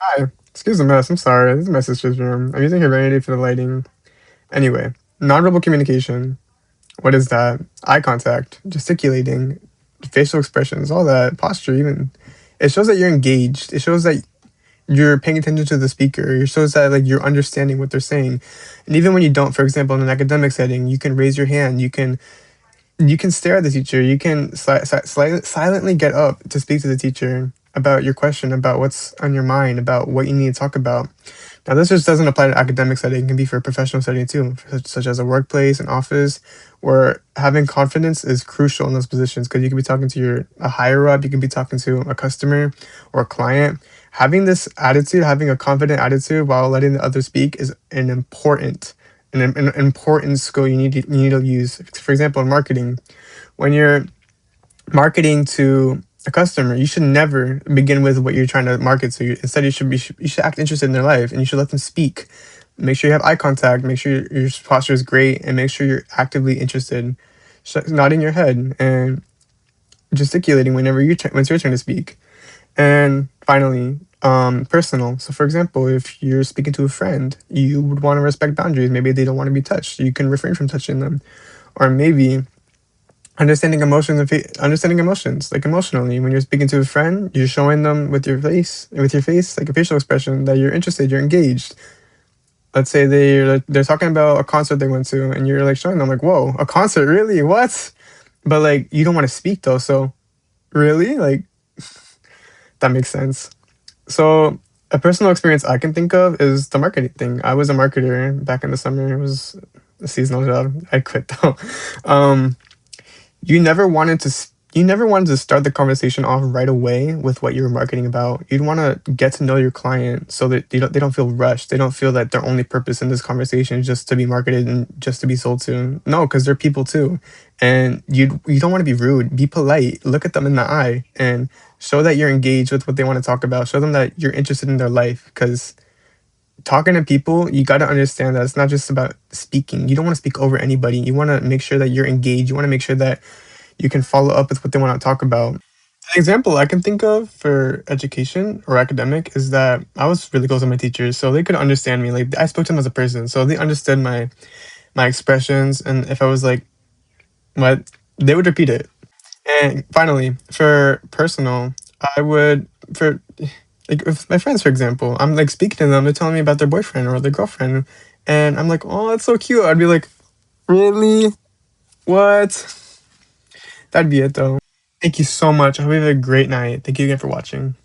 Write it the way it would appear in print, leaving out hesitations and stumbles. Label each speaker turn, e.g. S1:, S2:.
S1: Hi, excuse the mess. I'm sorry. This is my sister's room. I'm using Serenity for the lighting. Anyway, nonverbal communication. What is that? Eye contact, gesticulating, facial expressions, all that, posture, even. It shows that you're engaged. It shows that you're paying attention to the speaker. It shows that like you're understanding what they're saying. And even when you don't, for example, in an academic setting, you can raise your hand. You can stare at the teacher. You can silently get up to speak to the teacher about your question, about what's on your mind, about what you need to talk about. Now, this just doesn't apply to academic setting. It can be for a professional setting too, such as a workplace, an office, where having confidence is crucial in those positions because you can be talking to a higher up, you can be talking to a customer or a client. Having this attitude, having a confident attitude while letting the other speak is an important skill you need to use. For example, in marketing, when you're marketing to a customer, you should never begin with what you're trying to market to. Instead, you should act interested in their life and you should let them speak. Make sure you have eye contact. Make sure your posture is great, and make sure you're actively interested, nodding your head and gesticulating when it's your turn to speak. And finally, personal. So, for example, if you're speaking to a friend, you would want to respect boundaries. Maybe they don't want to be touched. You can refrain from touching them, or maybe understanding emotions, like emotionally. When you're speaking to a friend, you're showing them with your face, like a facial expression, that you're interested, you're engaged. Let's say they're talking about a concert they went to, and you're like showing them like, "Whoa, a concert, really? What?" But like you don't want to speak though, so really, like that makes sense. So a personal experience I can think of is the marketing thing. I was a marketer back in the summer. It was a seasonal job. I quit though. Um, you never wanted to start the conversation off right away with what you were marketing about. You'd want to get to know your client so that they don't feel rushed. They don't feel that their only purpose in this conversation is just to be marketed and just to be sold to. No, because they're people too, and you don't want to be rude. Be polite. Look at them in the eye and show that you're engaged with what they want to talk about. Show them that you're interested in their life, because talking to people, you got to understand that it's not just about speaking. You don't want to speak over anybody. You want to make sure that you're engaged. You want to make sure that you can follow up with what they want to talk about. An example I can think of for education or academic is that I was really close with my teachers, so they could understand me. Like I spoke to them as a person, so they understood my expressions, and if I was like what, they would repeat it. And finally, for personal, I would for like with my friends, for example, I'm like speaking to them, they're telling me about their boyfriend or their girlfriend, and I'm like, oh, that's so cute. I'd be like, really? What? That'd be it though. Thank you so much. I hope you have a great night. Thank you again for watching.